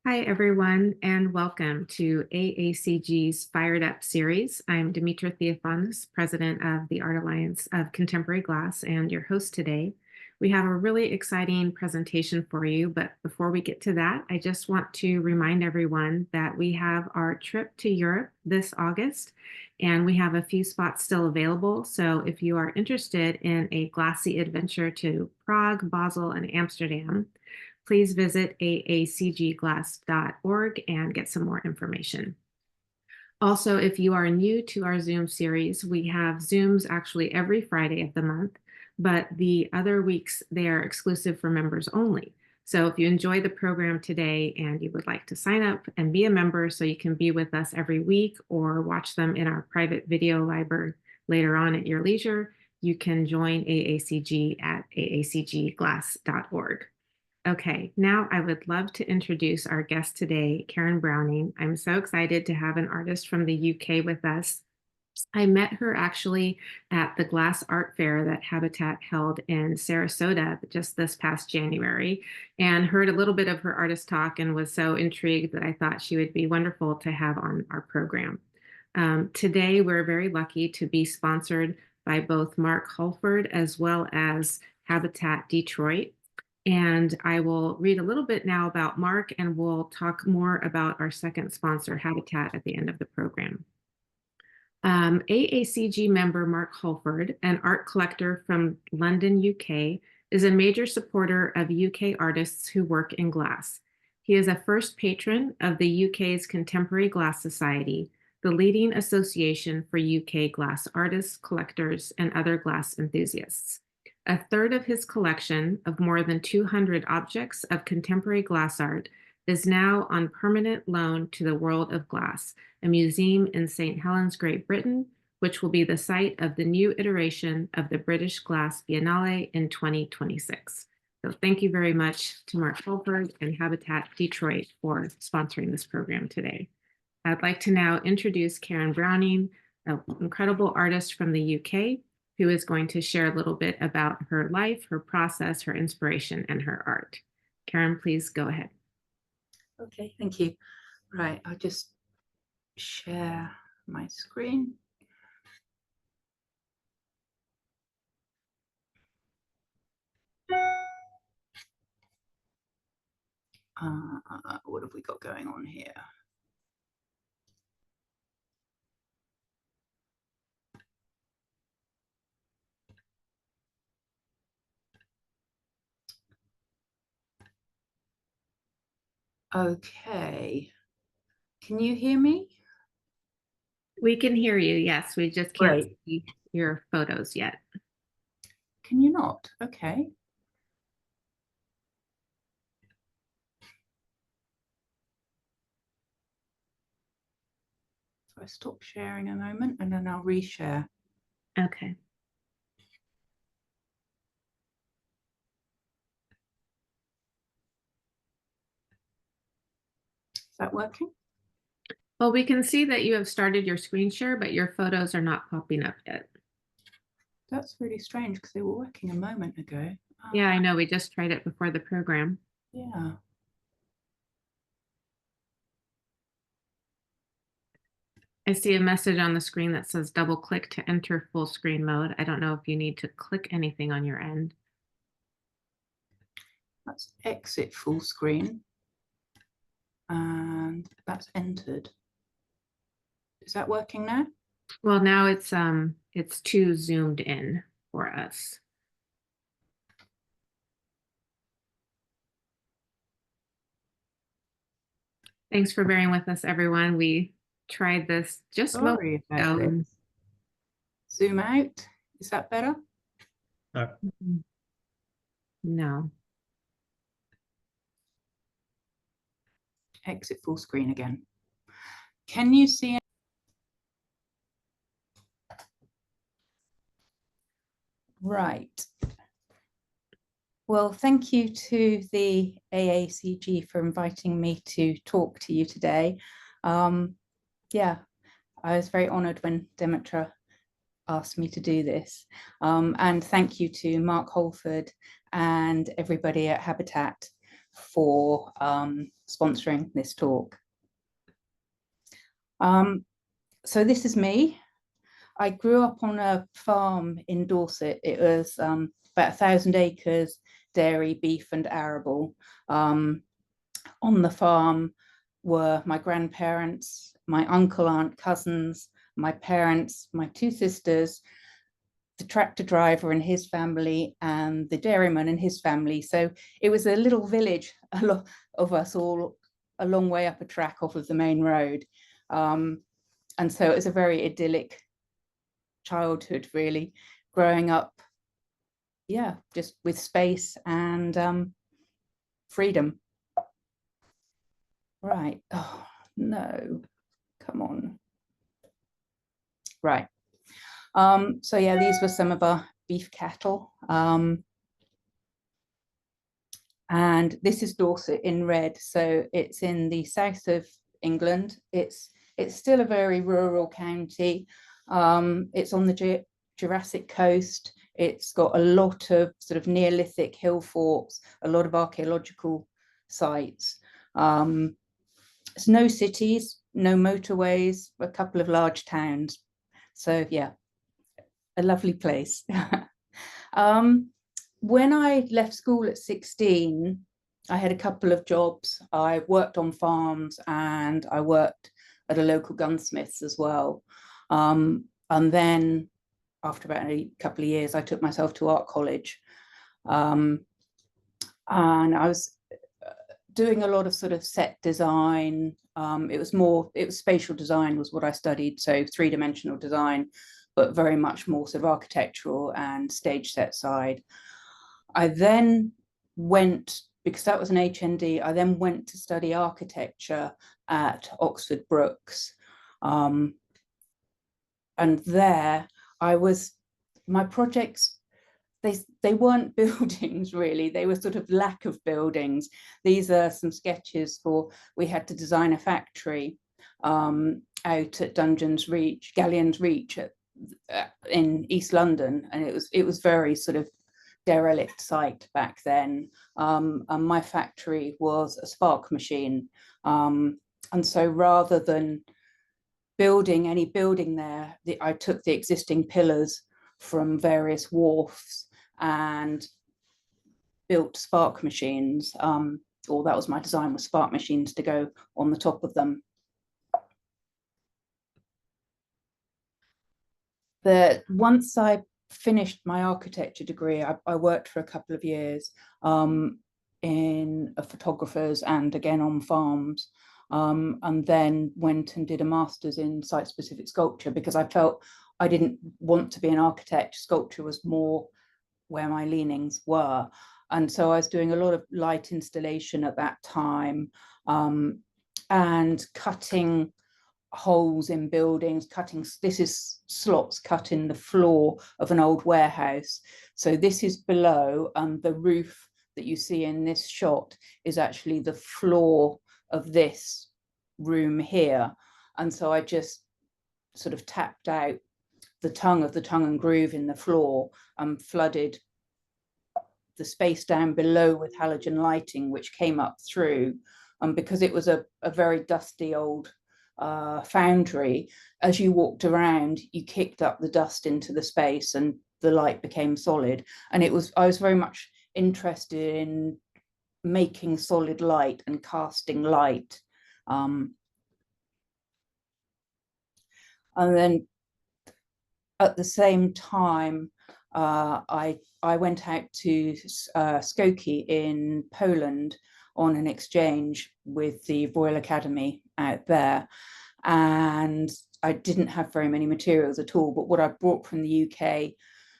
Hi, everyone, and welcome to AACG's Fired Up series. I'm Dimitra Theophanis, President of the Art Alliance of Contemporary Glass, and your host today. We have a really exciting presentation for you, but before we get to that, I just want to remind everyone that we have our trip to Europe this August, and we have a few spots still available. So if you are interested in a glassy adventure to Prague, Basel, and Amsterdam, please visit aacgglass.org and get some more information. Also, if you are new to our Zoom series, we have Zooms actually every Friday of the month, but the other weeks they are exclusive for members only. So if you enjoy the program today and you would like to sign up and be a member so you can be with us every week or watch them in our private video library later on at your leisure, you can join AACG at aacgglass.org. Okay, now I would love to introduce our guest today, Karen Browning. I'm so excited to have an artist from the UK with us. I met her actually at the Glass Art Fair that Habitat held in Sarasota just this past January, and heard a little bit of her artist talk and was so intrigued that I thought she would be wonderful to have on our program. Today, we're very lucky to be sponsored by both Mark Holford as well as Habitat Detroit. And I will read a little bit now about Mark, and we'll talk more about our second sponsor, Habitat, at the end of the program. AACG member Mark Holford, an art collector from London, UK, is a major supporter of UK artists who work in glass. He is a first patron of the UK's Contemporary Glass Society, the leading association for UK glass artists, collectors, and other glass enthusiasts. A third of his collection of more than 200 objects of contemporary glass art is now on permanent loan to the World of Glass, a museum in St. Helens, Great Britain, which will be the site of the new iteration of the British Glass Biennale in 2026. So thank you very much to Mark Holford and Habitat Detroit for sponsoring this program today. I'd like to now introduce Karen Browning, an incredible artist from the UK, who is going to share a little bit about her life, her process, her inspiration, and her art. Karen, please go ahead. Okay, thank you. Right, I'll just share my screen. What have we got going on here? Okay, can you hear me? We can hear you, yes. We just can't see your photos yet. Can you not? Okay. So I stop sharing a moment and then I'll reshare. Okay. Is that working? Well, we can see that you have started your screen share, but your photos are not popping up yet. That's really strange because they were working a moment ago. Yeah, I know. We just tried it before the program. Yeah. I see a message on the screen that says double click to enter full screen mode. I don't know if you need to click anything on your end. That's exit full screen. And that's entered. Is that working now? Well, now it's too zoomed in for us. Thanks for bearing with us, everyone. We tried this just Sorry about ago. Zoom out. Is that better? No. Exit full screen again. Can you see? Right. Well, thank you to the AACG for inviting me to talk to you today. Yeah, I was very honored when Dimitra asked me to do this. And thank you to Mark Holford and everybody at Habitat for sponsoring this talk. So this is me. I grew up on a farm in Dorset. It was about 1,000 acres, dairy, beef and arable. On the farm were my grandparents, my uncle, aunt, cousins, my parents, my two sisters, the tractor driver and his family, and the dairyman and his family. So it was a little village, a lot of us all a long way up a track off of the main road. And so it was a very idyllic childhood, really, growing up, yeah, just with space and freedom. Right. Oh, no, come on. Right. So yeah, these were some of our beef cattle. And this is Dorset in red. So it's in the south of England. It's still a very rural county. It's on the Jurassic coast. It's got a lot of sort of Neolithic hill forts, a lot of archaeological sites. There's no cities, no motorways, a couple of large towns. So yeah, a lovely place. When I left school at 16, I had a couple of jobs. I worked on farms and I worked at a local gunsmith's as well. And then after about a couple of years, I took myself to art college. And I was doing a lot of sort of set design. It was spatial design was what I studied. So 3-dimensional design, but very much more sort of architectural and stage set side. I then went, because that was an HND, I then went to study architecture at Oxford Brookes. And there my projects, they weren't buildings really, they were sort of lack of buildings. These are some sketches we had to design a factory out at Gallions Reach in East London, and it was very sort of derelict site back then. And my factory was a spark machine. And so rather than building any building there, I took the existing pillars from various wharfs and built spark machines. Or that was my design, was spark machines to go on the top of them. Once I finished my architecture degree, I worked for a couple of years in photographers and again on farms, and then went and did a master's in site-specific sculpture because I felt I didn't want to be an architect. Sculpture was more where my leanings were. And so I was doing a lot of light installation at that time, and cutting holes in buildings, this is slots cut in the floor of an old warehouse. So this is below, and the roof that you see in this shot is actually the floor of this room here. And so I just sort of tapped out the tongue and groove in the floor and flooded the space down below with halogen lighting, which came up through. And because it was a very dusty old foundry, as you walked around, you kicked up the dust into the space and the light became solid. And I was very much interested in making solid light and casting light. And then at the same time, I went out to Skokie in Poland on an exchange with the Royal Academy out there. And I didn't have very many materials at all, but what I brought from the UK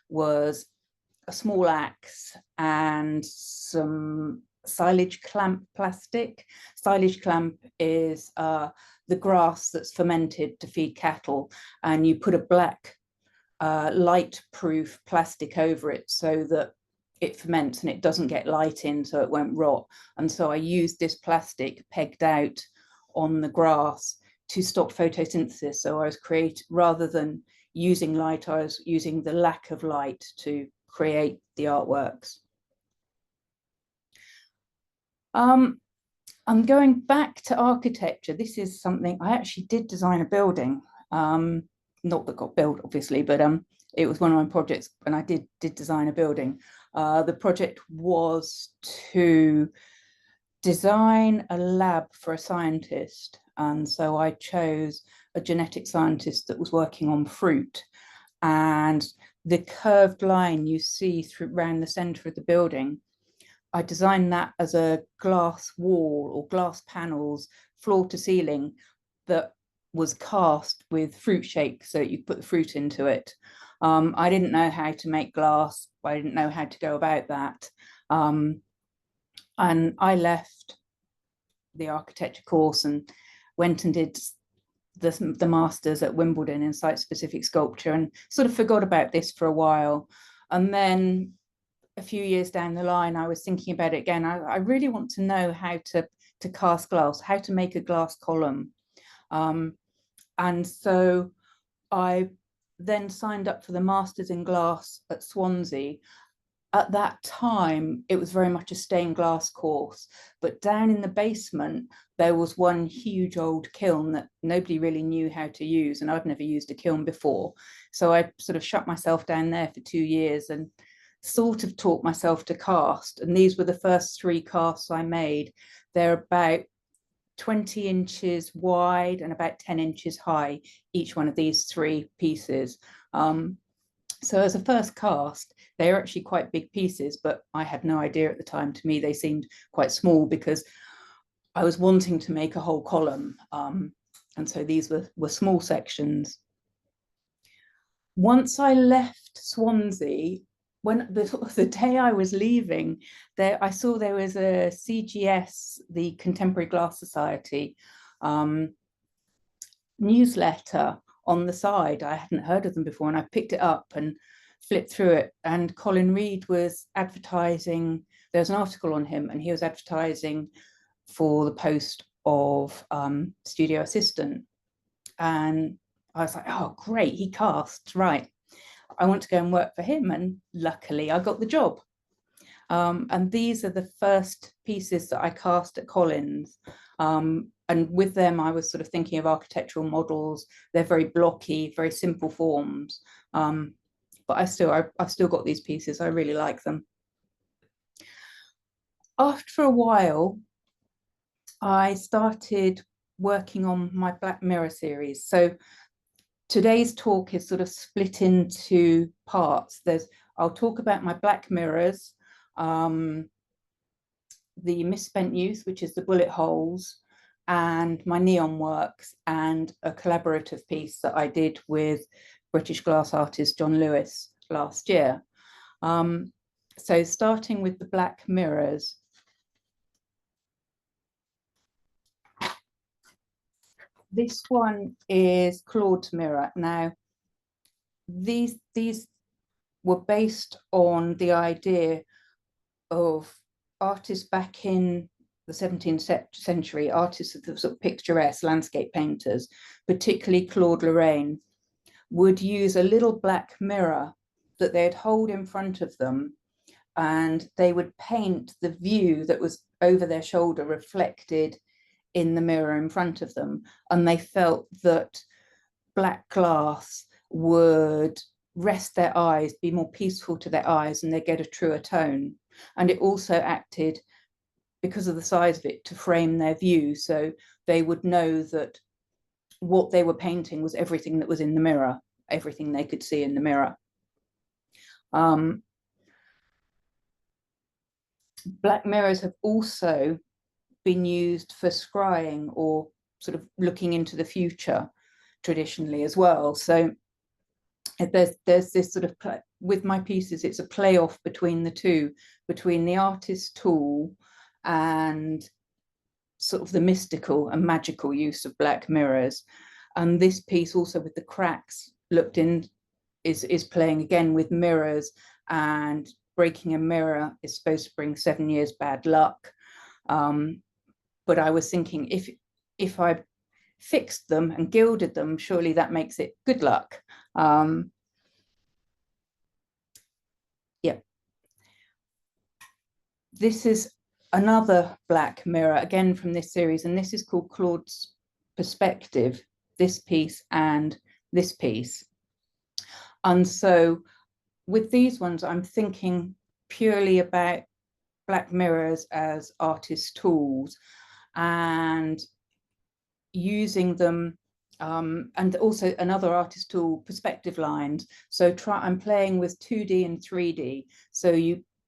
was a small axe and some silage clamp plastic. Silage clamp is the grass that's fermented to feed cattle, and you put a black light-proof plastic over it so that it ferments and it doesn't get light in, so it won't rot. And so I used this plastic pegged out on the grass to stop photosynthesis. So I was rather than using light, I was using the lack of light to create the artworks. I'm going back to architecture. This is something I actually did design a building, not that got built, obviously, but it was one of my projects, and I did design a building. The project was to design a lab for a scientist, and so I chose a genetic scientist that was working on fruit, and the curved line you see through around the center of the building, I designed that as a glass wall or glass panels, floor to ceiling, that was cast with fruit shake, so you put the fruit into it. I didn't know how to make glass. I didn't know how to go about that. And I left the architecture course and went and did the masters at Wimbledon in site-specific sculpture, and sort of forgot about this for a while. And then a few years down the line, I was thinking about it again. I really want to know how to cast glass, how to make a glass column. And so I then signed up for the Masters in Glass at Swansea. At that time, it was very much a stained glass course, but down in the basement, there was one huge old kiln that nobody really knew how to use, and I'd never used a kiln before. So I sort of shut myself down there for 2 years and sort of taught myself to cast. And these were the first 3 casts I made. They're about 20 inches wide and about 10 inches high, each one of these 3 pieces. So as a first cast, they are actually quite big pieces, but I had no idea at the time. To me, they seemed quite small because I was wanting to make a whole column. And so these were small sections. Once I left Swansea, when the day I was leaving, I saw there was a CGS, the Contemporary Glass Society, newsletter on the side. I hadn't heard of them before, and I picked it up and flipped through it. And Colin Reid was advertising. There was an article on him, and he was advertising for the post of studio assistant. And I was like, oh, great, he casts, right. I want to go and work for him. And luckily I got the job. And these are the first pieces that I cast at Collins. And with them, I was sort of thinking of architectural models. They're very blocky, very simple forms. But I've still got these pieces. I really like them. After a while, I started working on my Black Mirror series. So today's talk is sort of split into parts. I'll talk about my Black Mirrors, the Misspent Youth, which is the bullet holes, and my neon works, and a collaborative piece that I did with British glass artist John Lewis last year. So starting with the Black Mirrors. This one is Claude's mirror. Now, these were based on the idea of artists back in the 17th century, artists of the sort of picturesque landscape painters, particularly Claude Lorraine, would use a little black mirror that they'd hold in front of them, and they would paint the view that was over their shoulder reflected in the mirror in front of them. And they felt that black glass would rest their eyes, be more peaceful to their eyes, and they get a truer tone. And it also acted, because of the size of it, to frame their view. So they would know that what they were painting was everything that was in the mirror, everything they could see in the mirror. Black mirrors have also been used for scrying or sort of looking into the future traditionally as well. So there's this sort of, with my pieces, it's a play off between the two, between the artist's tool and sort of the mystical and magical use of black mirrors. And this piece also with the cracks looked in is playing again with mirrors, and breaking a mirror is supposed to bring 7 years bad luck. But I was thinking, if I fixed them and gilded them, surely that makes it good luck. Yeah. This is another black mirror, again from this series, and this is called Claude's Perspective, this piece and this piece. And so with these ones, I'm thinking purely about black mirrors as artist tools and using them, and also another artist tool, perspective lines. So I'm playing with 2D and 3D. So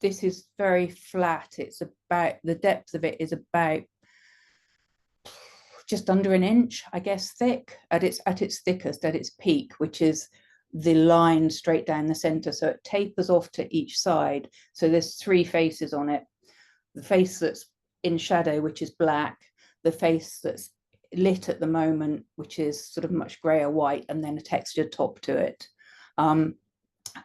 this is very flat. It's about, the depth of it is about just under an inch, I guess, thick at its thickest, at its peak, which is the line straight down the center. So it tapers off to each side. So there's 3 faces on it. The face that's in shadow, which is black, the face that's lit at the moment, which is sort of much grayer white, and then a textured top to it. And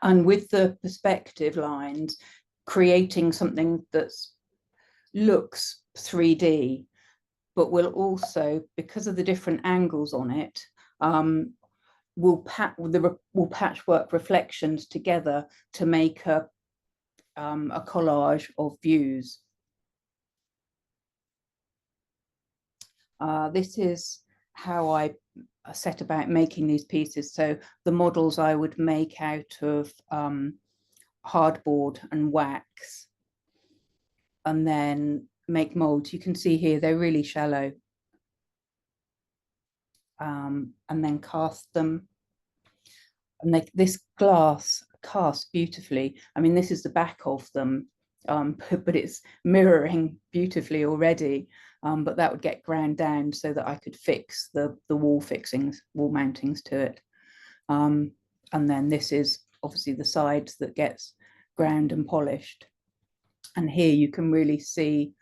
with the perspective lines, creating something that looks 3D, but will also, because of the different angles on it, will patchwork reflections together to make a collage of views. This is how I set about making these pieces. So the models I would make out of hardboard and wax, and then make molds. You can see here they're really shallow, and then cast them. And this glass casts beautifully. I mean, this is the back of them, but it's mirroring beautifully already. But that would get ground down so that I could fix the wall mountings to it. And then this is obviously the sides that gets ground and polished. And here you can really see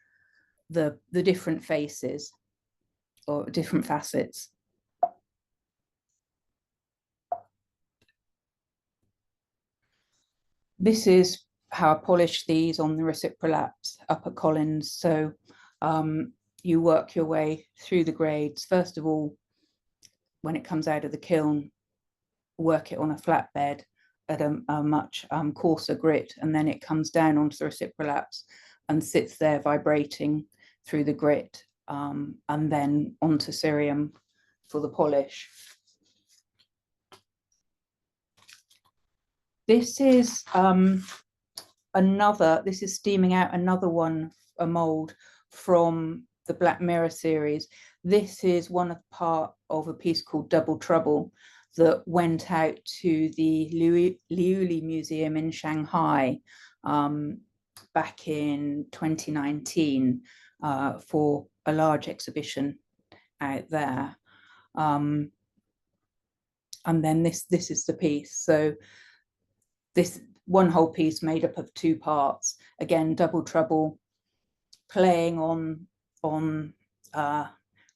the different faces or different facets. This is how I polish these on the reciprolaps up at Collins. So you work your way through the grades. First of all, when it comes out of the kiln, work it on a flatbed at a much coarser grit, and then it comes down onto the reciprolaps and sits there vibrating through the grit, and then onto cerium for the polish. This is this is steaming out another one, a mold from the Black Mirror series. This is part of a piece called Double Trouble that went out to the Liuli Museum in Shanghai back in 2019 for a large exhibition out there. And then this is the piece. So this one whole piece made up of 2 parts. Again, Double Trouble, playing on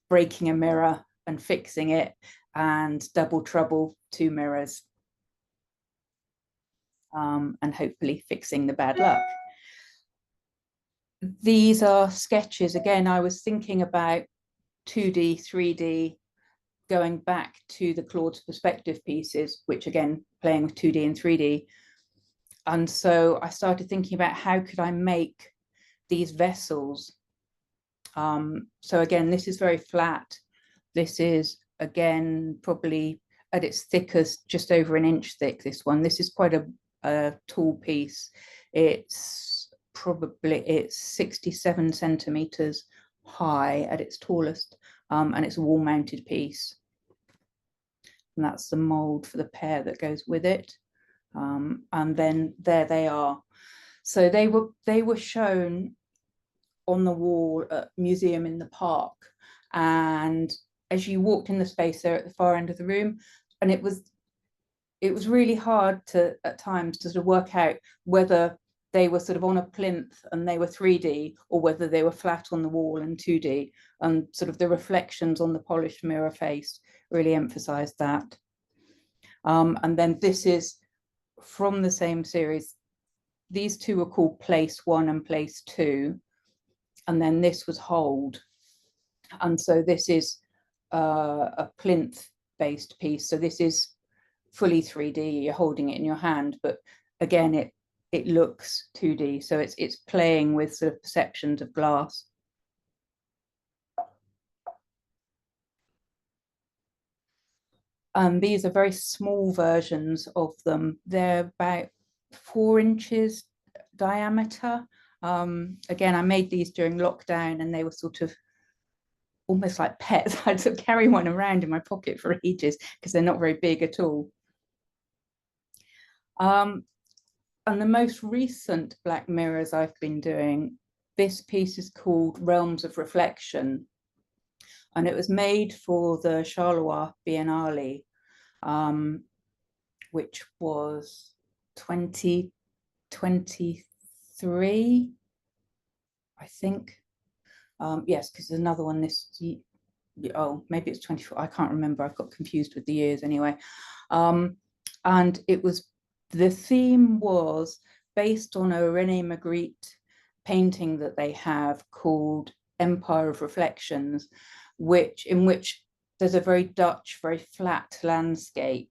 breaking a mirror and fixing it, and Double Trouble, 2 mirrors, and hopefully fixing the bad luck. These are sketches. Again, I was thinking about 2D, 3D, going back to the Claude's Perspective pieces, which again, playing with 2D and 3D. And so I started thinking about how could I make these vessels. So again, this is very flat. This is, again, probably at its thickest, just over an inch thick, this one. This is quite a tall piece. It's 67 centimeters high at its tallest, and it's a wall mounted piece. And that's the mold for the pair that goes with it. And then there they are. So they were shown on the wall at Museum in the Park. And as you walked in the space there at the far end of the room, and it was really hard at times to sort of work out whether they were sort of on a plinth and they were 3D, or whether they were flat on the wall and 2D. And sort of the reflections on the polished mirror face really emphasized that. And then this is from the same series. These 2 are called Place 1 and Place 2. And then this was Hold. And so this is a plinth based piece. So this is fully 3D, you're holding it in your hand, but again, it looks 2D. So it's playing with sort of perceptions of glass. These are very small versions of them. They're about 4 inches diameter. Again, I made these during lockdown, and they were sort of almost like pets. I'd sort of carry one around in my pocket for ages because they're not very big at all. And the most recent black mirrors I've been doing, this piece is called Realms of Reflection, and it was made for the Charleroi Biennale, which was 2023, I think. Yes, because there's another one this, oh, maybe it's 24, I can't remember, I've got confused with the years anyway. And it was, the theme was based on a René Magritte painting that they have called Empire of Reflections, in which there's a very Dutch, very flat landscape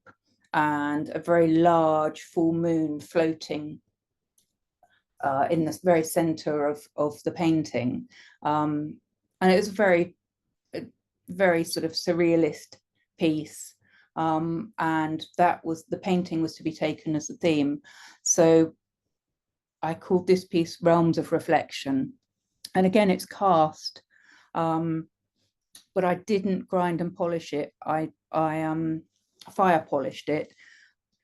and a very large full moon floating in the very center of the painting. And it was a very sort of surrealist piece. And that was, the painting was to be taken as a theme. So I called this piece Realms of Reflection. And again, it's cast, but I didn't grind and polish it. I fire polished it.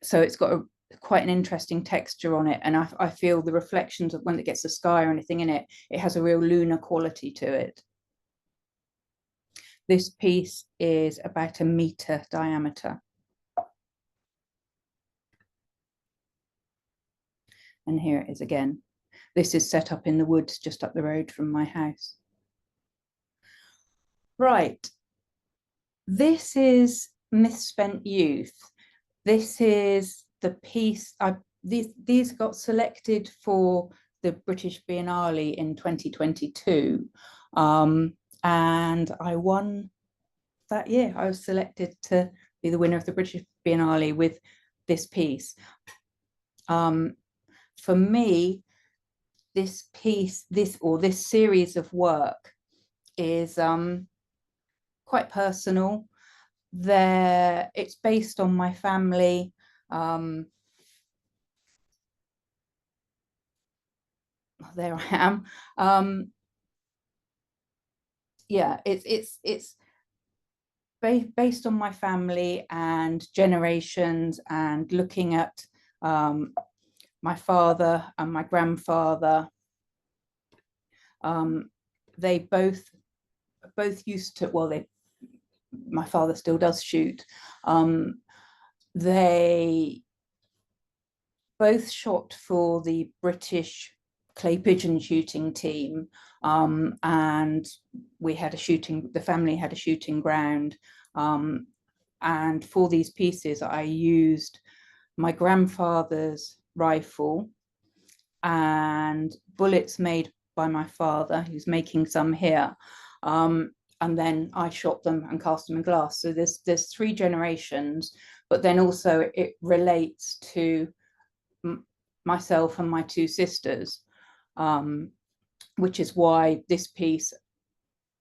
So it's got quite an interesting texture on it. And I feel the reflections of when it gets the sky or anything in it, it has a real lunar quality to it. This piece is about 1 meter diameter. And here it is again. This is set up in the woods just up the road from my house. Right. This is Misspent Youth. This is the piece, these got selected for the British Biennale in 2022. And I won that year. I was selected to be the winner of the British Biennale with this piece. For me, this piece, this series of work is quite personal. It's based on my family. There I am. Yeah, it's based on my family and generations, and looking at my father and my grandfather. They both used to, well, my father still does shoot. They both shot for the British clay pigeon shooting team, and we had the family had a shooting ground, and for these pieces I used my grandfather's rifle and bullets made by my father, who's making some here, and then I shot them and cast them in glass. So there's 3 generations, but then also it relates to myself and my 2 sisters, which is why this piece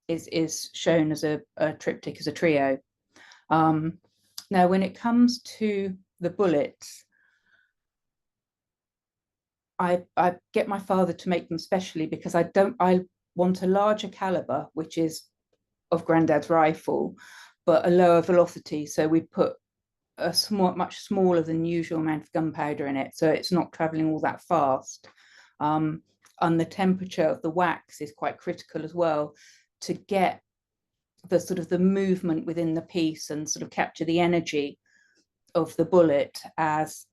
is shown as a triptych, as a trio. Now, when it comes to the bullets, I get my father to make them specially because I want a larger caliber, which is of Grandad's rifle, but a lower velocity. So we put a much smaller than usual amount of gunpowder in it, so it's not traveling all that fast. And the temperature of the wax is quite critical as well, to get the sort of the movement within the piece and sort of capture the energy of the bullet as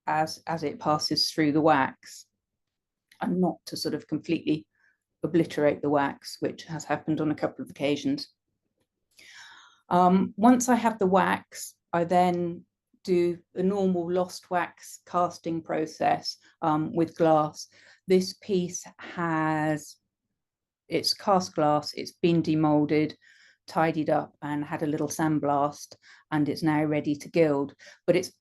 it passes through the wax, and not to sort of completely obliterate the wax, which has happened on a couple of occasions. Once I have the wax, I then do the normal lost wax casting process with glass. This piece it's cast glass, it's been demolded, tidied up, and had a little sandblast, and it's now ready to gild. But it's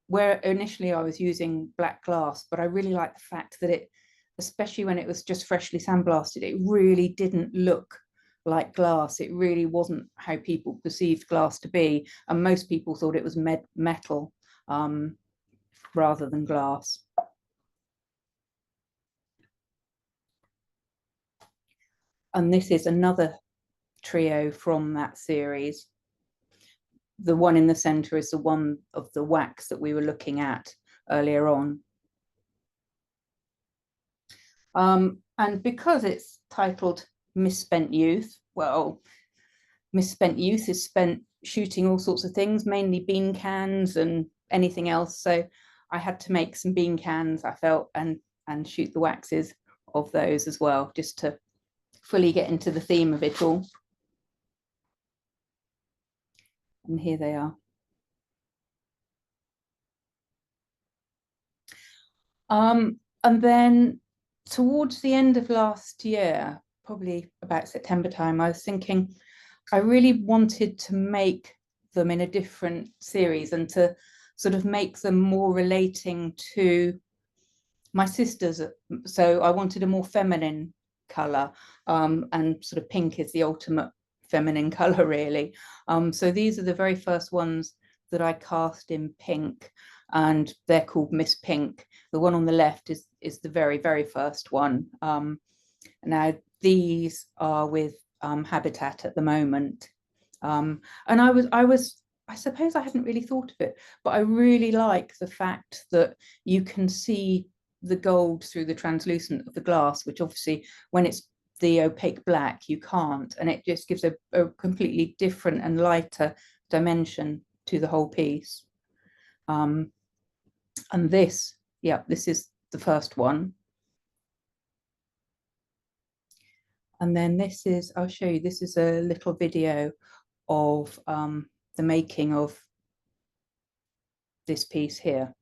where initially I was using black glass, but I really like the fact that it, especially when it was just freshly sandblasted, it really didn't look like glass. It really wasn't how people perceived glass to be, and most people thought it was metal rather than glass. And this is another trio from that series. The one in the center is the one of the wax that we were looking at earlier on. And because it's titled Misspent Youth, well, misspent youth is spent shooting all sorts of things, mainly bean cans and anything else. So I had to make some bean cans, I felt, and shoot the waxes of those as well, just to fully get into the theme of it all. And here they are. And then towards the end of last year, probably about September time, I was thinking I really wanted to make them in a different series and to sort of make them more relating to my sisters. So I wanted a more feminine color, and sort of pink is the ultimate feminine color, really. So these are the very first ones that I cast in pink, and they're called Miss Pink. The one on the left is the very, very first one. Now these are with Habitat at the moment. And I suppose I hadn't really thought of it, but I really like the fact that you can see the gold through the translucent of the glass, which obviously when it's the opaque black, you can't. And it just gives a completely different and lighter dimension to the whole piece. And this, yeah, this is the first one. And then this is, I'll show you, this is a little video of the making of this piece here.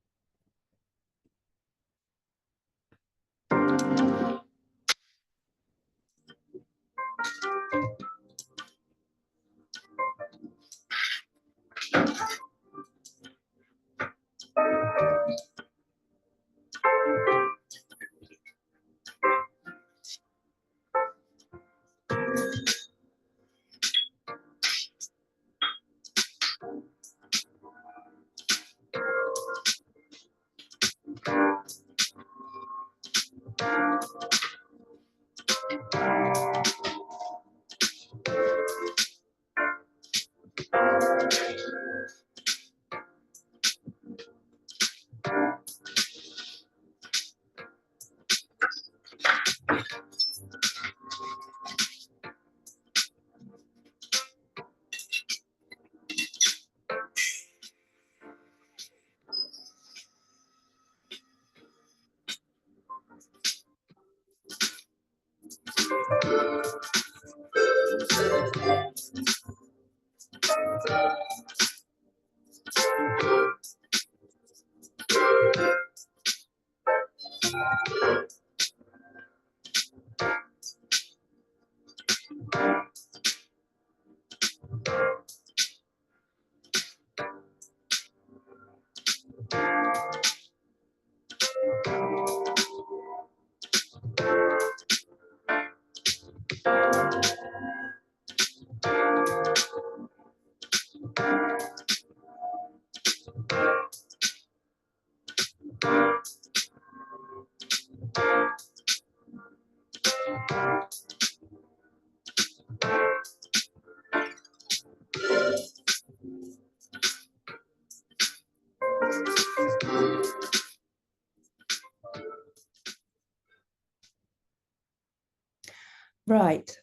Right.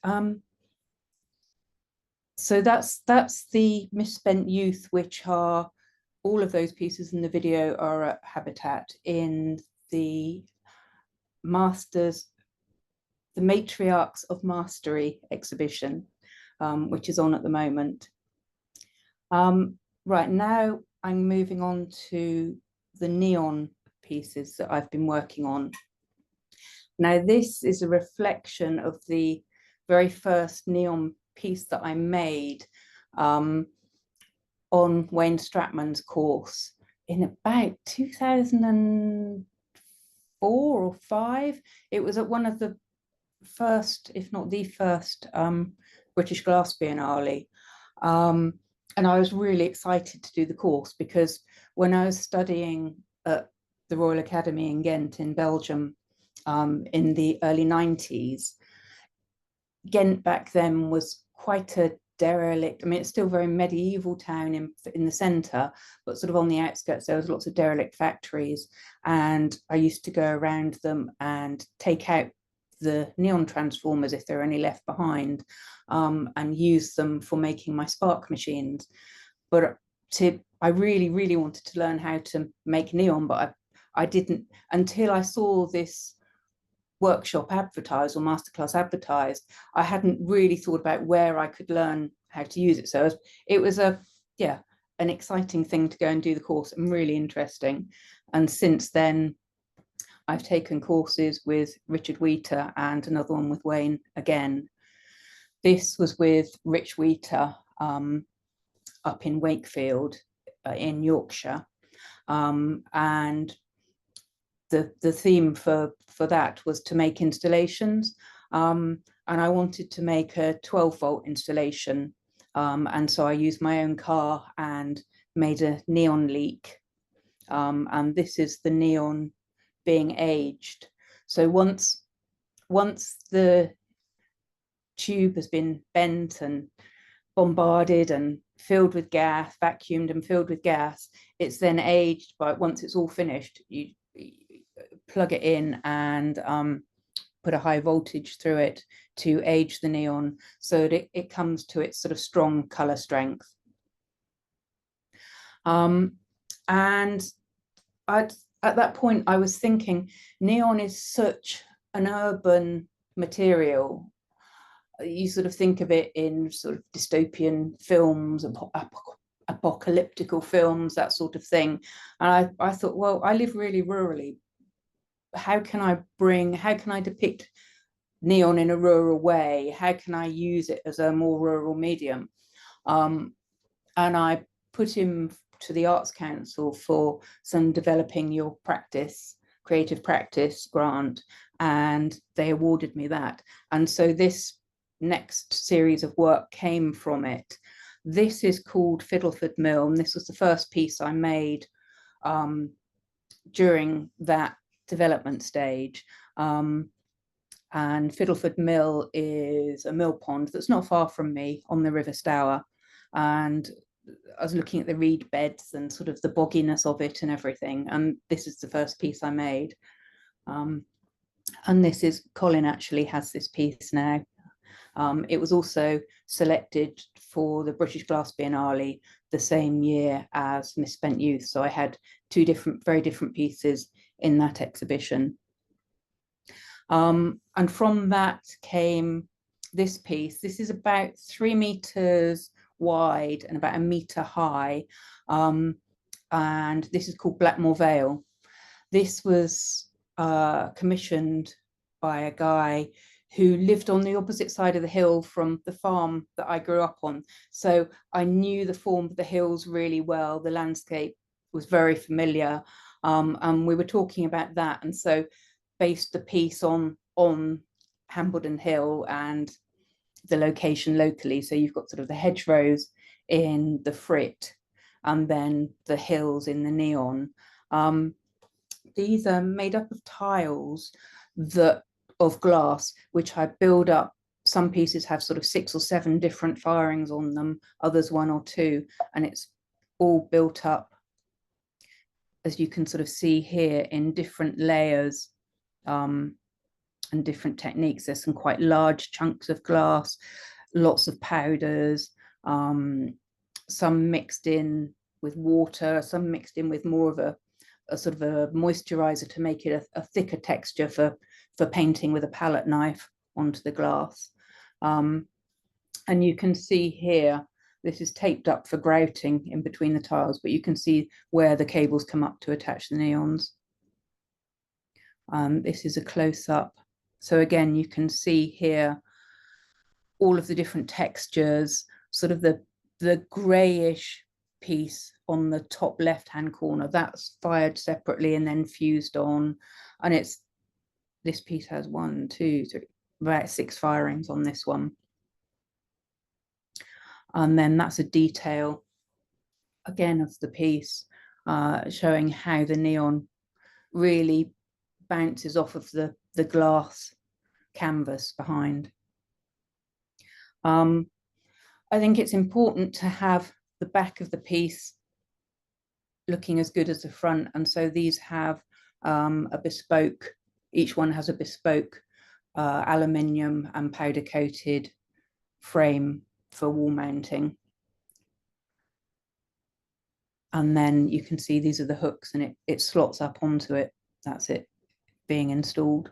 So that's the Misspent Youth, which are all of those pieces in the video are at Habitat in the Masters, the Matriarchs of Mastery exhibition, which is on at the moment. Right now, I'm moving on to the neon pieces that I've been working on. Now, this is a reflection of the very first neon piece that I made on Wayne Stratman's course in about 2004 or 5. It was at one of the first, if not the first, British Glass Biennale. And I was really excited to do the course because when I was studying at the Royal Academy in Ghent in Belgium in the early 90s, Ghent back then was quite a derelict. I mean, it's still a very medieval town in the centre, but sort of on the outskirts, there was lots of derelict factories. And I used to go around them and take out the neon transformers if there are any left behind, and use them for making my spark machines. But I really wanted to learn how to make neon, but I didn't until I saw this workshop advertised or masterclass advertised. I hadn't really thought about where I could learn how to use it. So it was an exciting thing to go and do the course and really interesting. And since then, I've taken courses with Richard Wheater and another one with Wayne again. This was with Rich Wheater up in Wakefield in Yorkshire. And the theme for that was to make installations. And I wanted to make a 12-volt installation. And so I used my own car and made a neon leak. And this is the neon being aged. So once the tube has been bent and bombarded and filled with gas, vacuumed and filled with gas, it's then aged. But once it's all finished, you plug it in and put a high voltage through it to age the neon so that it comes to its sort of strong color strength. And at that point, I was thinking, neon is such an urban material. You sort of think of it in sort of dystopian films, apocalyptical films, that sort of thing. And I thought, well, I live really rurally. How can I depict neon in a rural way? How can I use it as a more rural medium? And I put him to the Arts Council for some developing your practice, creative practice grant, and they awarded me that. And so this next series of work came from it. This is called Fiddleford Mill, and this was the first piece I made during that development stage. And Fiddleford Mill is a mill pond that's not far from me on the River Stour. And I was looking at the reed beds and sort of the bogginess of it and everything. And this is the first piece I made. And this is, Colin actually has this piece now. It was also selected for the British Glass Biennale the same year as Misspent Youth. So I had two very different pieces in that exhibition. And from that came this piece. This is about 3 meters wide and about 1 meter high. And this is called Blackmore Vale. This was commissioned by a guy who lived on the opposite side of the hill from the farm that I grew up on. So I knew the form of the hills really well. The landscape was very familiar. And we were talking about that. And so based the piece on Hambledon Hill and the location locally. So you've got sort of the hedgerows in the frit and then the hills in the neon. These are made up of tiles of glass, which I build up. Some pieces have sort of 6 or 7 different firings on them, others 1 or 2, and it's all built up, as you can sort of see here, in different layers and different techniques. There's some quite large chunks of glass, lots of powders, some mixed in with water, some mixed in with more of a sort of a moisturizer to make it a thicker texture for painting with a palette knife onto the glass. And you can see here, this is taped up for grouting in between the tiles, but you can see where the cables come up to attach the neons. This is a close-up. So again, you can see here all of the different textures, sort of the grayish piece on the top left-hand corner. That's fired separately and then fused on. And this piece has 1, 2, 3, about 6 firings on this one. And then that's a detail, again, of the piece, showing how the neon really bounces off of the glass canvas behind. I think it's important to have the back of the piece looking as good as the front. And so these have a bespoke, each one has a bespoke aluminium and powder coated frame for wall mounting. And then you can see these are the hooks, and it slots up onto it. That's it being installed.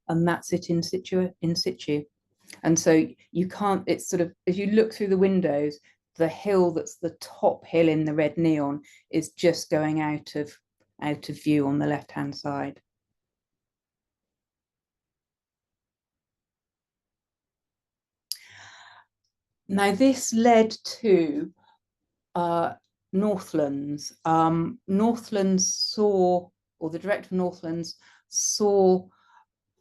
And that's it in situ. And so you can't, it's sort of, as you look through the windows, the hill that's the top hill in the red neon is just going out of view on the left-hand side. Now this led to Northlands. Northlands saw, or the director of Northlands saw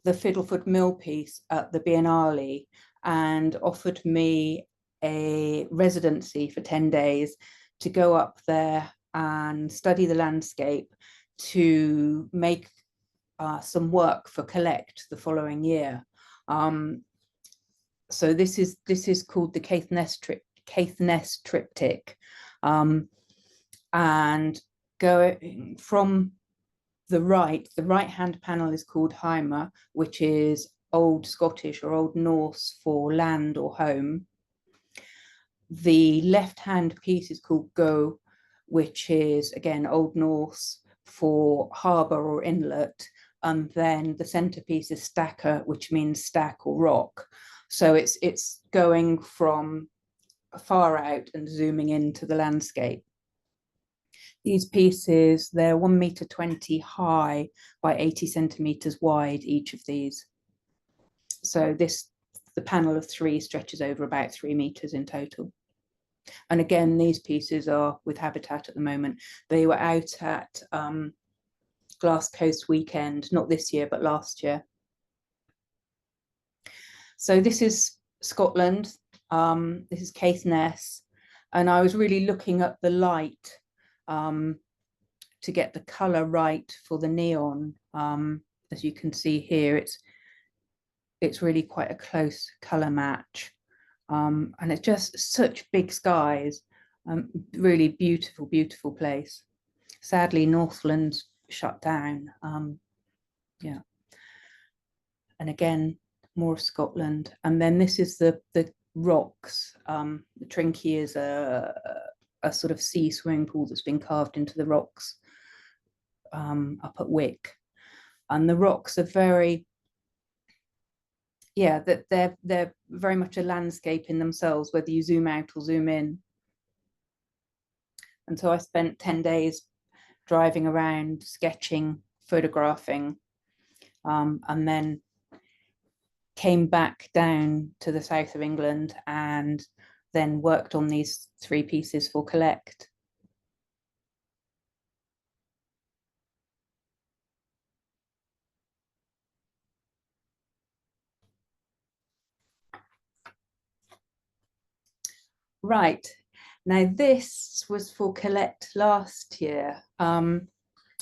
the Fiddlefoot Mill piece at the Biennale and offered me a residency for 10 days to go up there and study the landscape, to make some work for Collect the following year. So this is called the Caithness Triptych, and going from the right-hand panel is called Heimer, which is Old Scottish or Old Norse for land or home. The left-hand piece is called Go, which is, again, Old Norse for harbour or inlet. And then the centerpiece is Stacker, which means stack or rock. So it's going from far out and zooming into the landscape. These pieces, they're 1.20 meters high by 80 centimeters wide, each of these. So the panel of 3 stretches over about 3 meters in total. And again, these pieces are with Habitat at the moment. They were out at Glass Coast Weekend, not this year, but last year. So this is Scotland. This is Caithness. And I was really looking at the light to get the color right for the neon. As you can see here, it's really quite a close color match. And it's just such big skies, really beautiful, beautiful place. Sadly, Northland shut down. Yeah. And again, more of Scotland. And then this is the rocks. The Trinky is a sort of sea swimming pool that's been carved into the rocks up at Wick. And the rocks are very, yeah, that they're very much a landscape in themselves, whether you zoom out or zoom in. And so I spent 10 days driving around, sketching, photographing, and then came back down to the south of England and then worked on these 3 pieces for Collect. Right, now this was for Collect last year.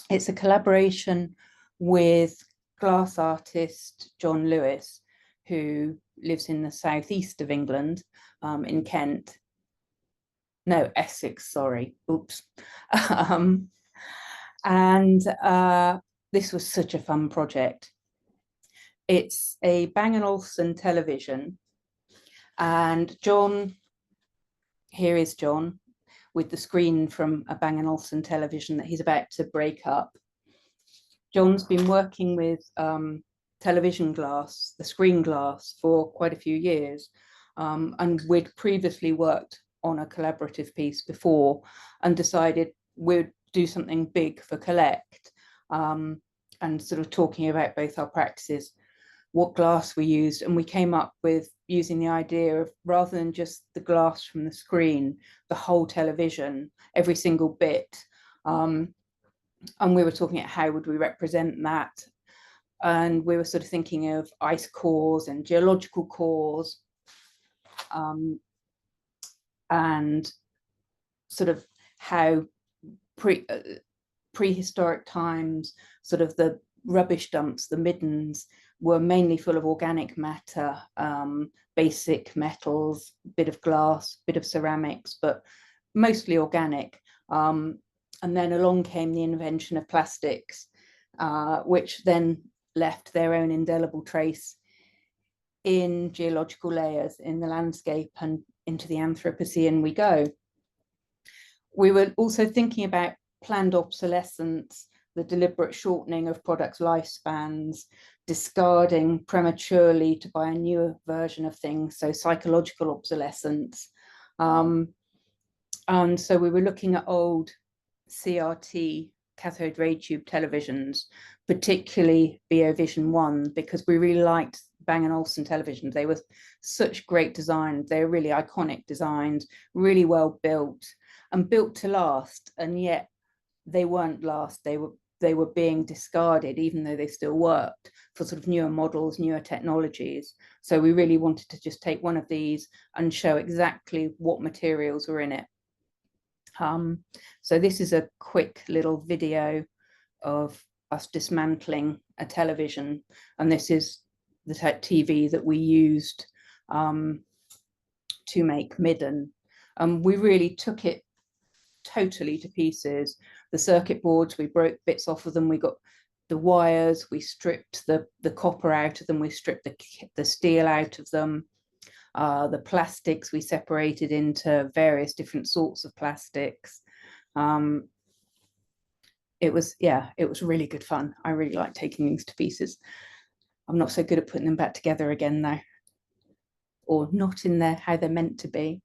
It's a collaboration with glass artist John Lewis, who lives in the southeast of England, in Kent. No, Essex, sorry, oops. And this was such a fun project. It's a Bang & Olufsen television, and John, here is John with the screen from a Bang & Olufsen television that he's about to break up. John's been working with television glass, the screen glass, for quite a few years, and we'd previously worked on a collaborative piece before and decided we'd do something big for Collect, and sort of talking about both our practices, what glass we used, and we came up with using the idea of, rather than just the glass from the screen, the whole television, every single bit. And we were talking about how would we represent that, and we were sort of thinking of ice cores and geological cores, and sort of how prehistoric times, sort of the rubbish dumps, the middens, were mainly full of organic matter, basic metals, bit of glass, bit of ceramics, but mostly organic. And then along came the invention of plastics, which then left their own indelible trace in geological layers in the landscape, and into the Anthropocene we go. We were also thinking about planned obsolescence, the deliberate shortening of products' lifespans, discarding prematurely to buy a newer version of things, so psychological obsolescence. And so we were looking at old CRT, cathode ray tube televisions, particularly BioVision 1, because we really liked Bang & Olufsen televisions. They were such great designs. They're really iconic designs, really well built and built to last, and yet they weren't last. They were being discarded, even though they still worked, for sort of newer models, newer technologies. So we really wanted to just take one of these and show exactly what materials were in it. So this is a quick little video of us dismantling a television, and this is the TV that we used to make Midden. We really took it totally to pieces. The circuit boards, we broke bits off of them. We got the wires, we stripped the copper out of them, we stripped the steel out of them. The plastics we separated into various different sorts of plastics. It was really good fun. I really like taking things to pieces. I'm not so good at putting them back together again though, or not in there how they're meant to be.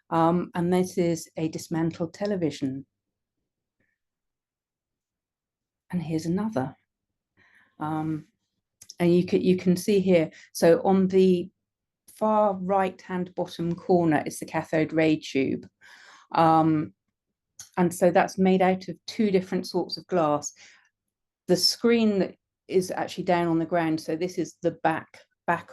And this is a dismantled television. And here's another. And you can see here, so on the far right hand bottom corner is the cathode ray tube. And so that's made out of two different sorts of glass. The screen is actually down on the ground, so this is the back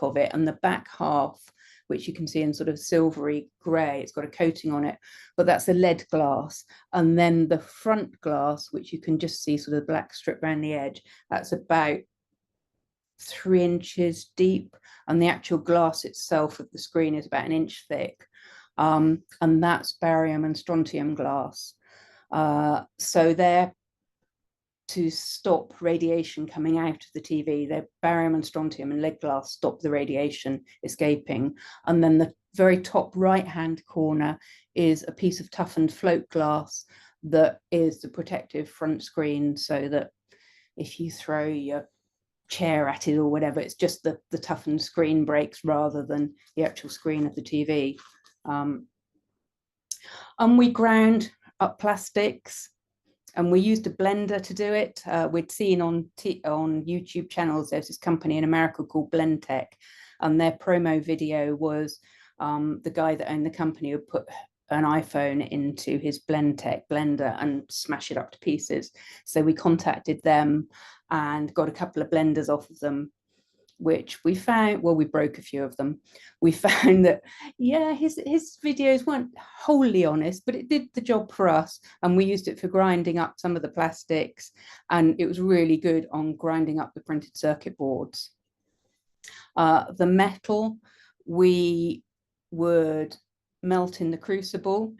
of it, and the back half, which you can see in sort of silvery grey, it's got a coating on it, but that's a lead glass. And then the front glass, which you can just see sort of the black strip around the edge, that's about 3 inches deep, and the actual glass itself of the screen is about 1 inch thick. And that's barium and strontium glass. So they're to stop radiation coming out of the TV. They're barium and strontium and lead glass stop the radiation escaping. And then the very top right hand corner is a piece of toughened float glass that is the protective front screen, so that if you throw your chair at it or whatever, it's just the toughened screen breaks rather than the actual screen of the TV. And we ground up plastics, and we used a blender to do it. We'd seen on YouTube channels, there's this company in America called Blendtec, and their promo video was the guy that owned the company would put an iPhone into his Blendtec blender and smash it up to pieces. So we contacted them and got a couple of blenders off of them, which we found, well, we broke a few of them. We found that, yeah, his videos weren't wholly honest, but it did the job for us. And we used it for grinding up some of the plastics, and it was really good on grinding up the printed circuit boards. The metal, we would melt in the crucible,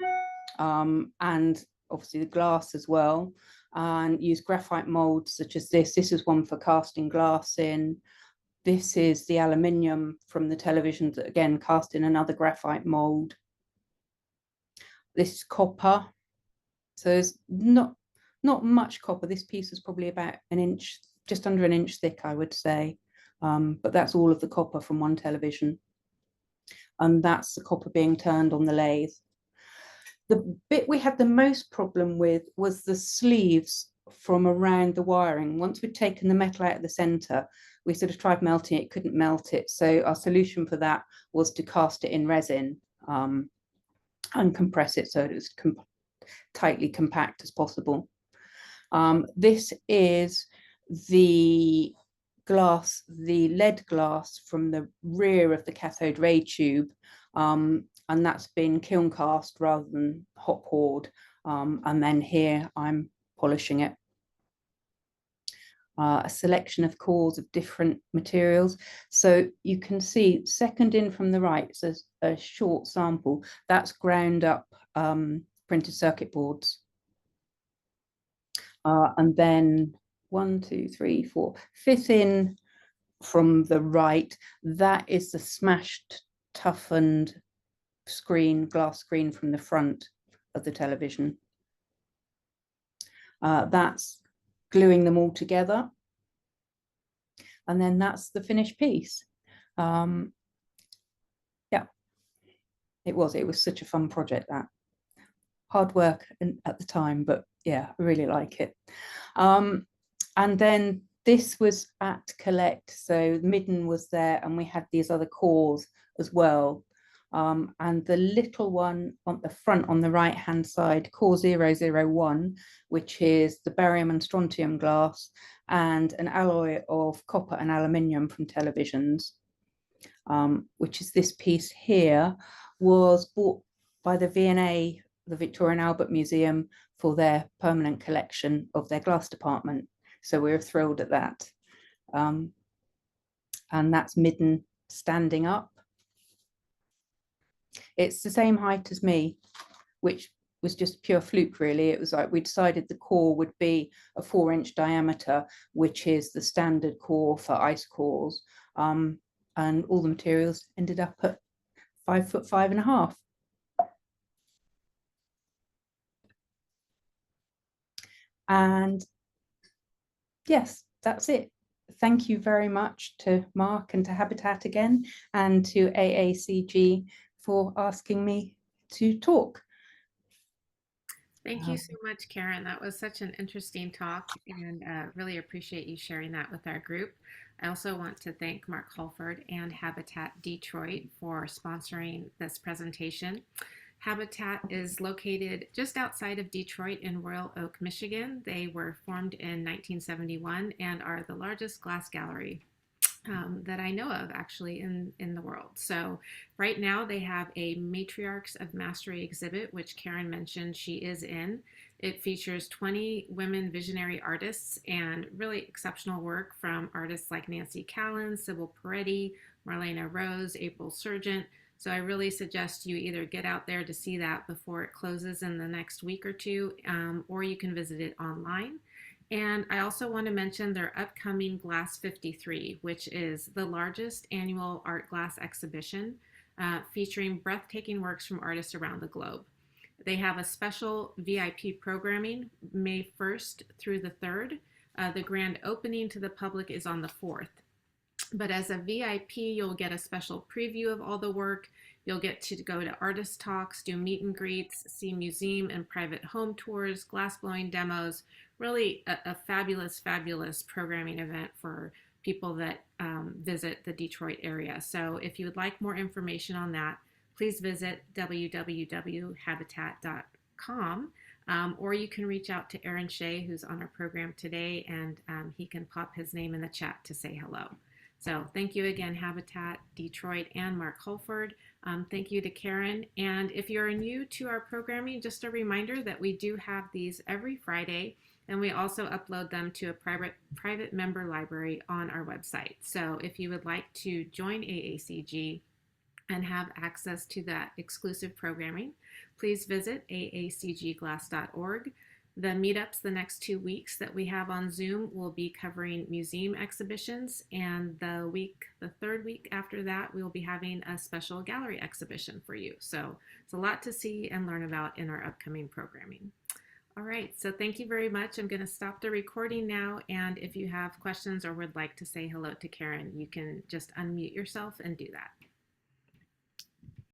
and obviously the glass as well, and use graphite molds such as this. This is one for casting glass in. This is the aluminium from the televisions that again cast in another graphite mold. This is copper. So there's not much copper. This piece is probably about 1 inch, just under 1 inch thick, I would say. But that's all of the copper from one television. And that's the copper being turned on the lathe. The bit we had the most problem with was the sleeves from around the wiring. Once we'd taken the metal out of the center, we sort of tried melting it, couldn't melt it. So our solution for that was to cast it in resin and compress it so it was tightly compact as possible. This is the glass, the lead glass from the rear of the cathode ray tube, and that's been kiln cast rather than hot poured. And then here I'm polishing it. A selection of cores of different materials. So you can see second in from the right, so a short sample, that's ground up printed circuit boards. And then 1, 2, 3, 4, fifth in from the right, that is the smashed, toughened screen, glass screen from the front of the television. That's gluing them all together. And then that's the finished piece. Yeah, it was such a fun project, that. Hard work at the time, but yeah, I really like it. And then this was at Collect, so Midden was there, and we had these other cores as well. And the little one on the front on the right hand side, core 001, which is the barium and strontium glass and an alloy of copper and aluminium from televisions, which is this piece here, was bought by the V&A, the Victoria and Albert Museum, for their permanent collection of their glass department. So we were thrilled at that. And that's Midden standing up. It's the same height as me, which was just pure fluke, really. It was like we decided the core would be a 4-inch diameter, which is the standard core for ice cores. And all the materials ended up at 5'5.5". And yes, that's it. Thank you very much to Mark and to Habitat again, and to AACG for asking me to talk. Thank you so much, Karen. That was such an interesting talk, and really appreciate you sharing that with our group. I also want to thank Mark Holford and Habitat Detroit for sponsoring this presentation. Habitat is located just outside of Detroit in Royal Oak, Michigan. They were formed in 1971 and are the largest glass gallery that I know of actually in the world. So right now they have a Matriarchs of Mastery exhibit, which Karen mentioned she is in. It features 20 women visionary artists and really exceptional work from artists like Nancy Callan, Sybil Peretti, Marlena Rose, April Sergent. So I really suggest you either get out there to see that before it closes in the next week or two, or you can visit it online. And I also want to mention their upcoming Glass 53, which is the largest annual art glass exhibition featuring breathtaking works from artists around the globe. They have a special VIP programming May 1st through the 3rd. The grand opening to the public is on the 4th. But as a VIP, you'll get a special preview of all the work. You'll get to go to artist talks, do meet and greets, see museum and private home tours, glassblowing demos. Really a fabulous, fabulous programming event for people that visit the Detroit area. So if you would like more information on that, please visit www.habitat.com. Or you can reach out to Aaron Shea, who's on our program today, and he can pop his name in the chat to say hello. So thank you again, Habitat Detroit and Mark Holford. Thank you to Karen. And if you're new to our programming, just a reminder that we do have these every Friday, and we also upload them to a private member library on our website. So if you would like to join AACG and have access to that exclusive programming, please visit aacgglass.org. The meetups the next 2 weeks that we have on Zoom will be covering museum exhibitions, and the third week after that, we will be having a special gallery exhibition for you. So it's a lot to see and learn about in our upcoming programming. All right, so thank you very much. I'm going to stop the recording now, and if you have questions or would like to say hello to Karen, you can just unmute yourself and do that.